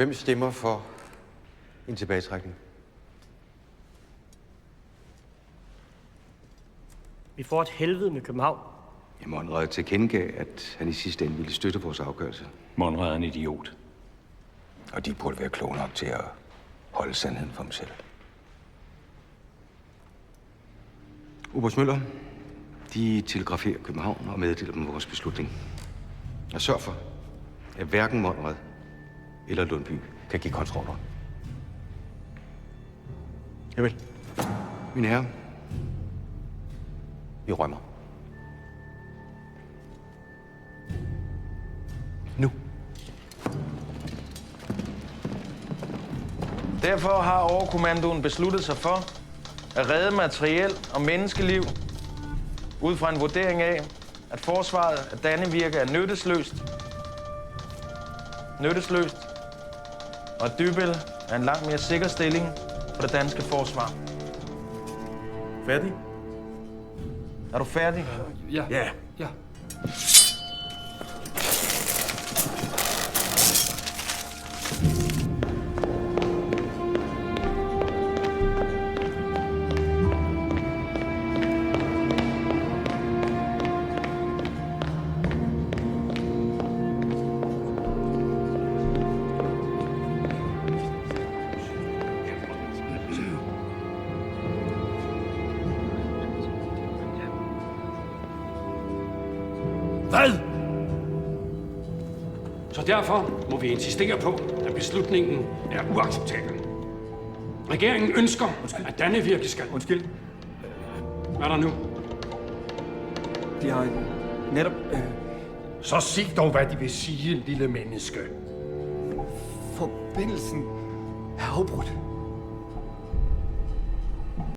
Hvem stemmer for en tilbagetrækning? Vi får et helvede med København. Monrad tilkendegav, at han i sidste ende ville støtte vores afgørelse. Monrad er en idiot. Og de burde være kloge nok til at holde sandheden for dem selv. Oberst Møller, de telegraferer København og meddeler dem vores beslutning. Og sørg for, at hverken Monrad eller Lundby kan give kontroller. Javel. Mine herrer, vi rømmer. Nu. Derfor har overkommandoen besluttet sig for at redde materiel og menneskeliv ud fra en vurdering af, at forsvaret af Dannevirke er nyttesløst, og at Dybbøl er en langt mere sikker stilling for det danske forsvar. Færdig? Er du færdig? Ja. Hvad? Så derfor må vi insistere på, at beslutningen er uacceptabel. Regeringen ønsker, at Dannevirke skal... Undskyld. Hvad er der nu? De har netop... Så sig dog, hvad de vil sige, lille menneske. Forbindelsen er afbrudt.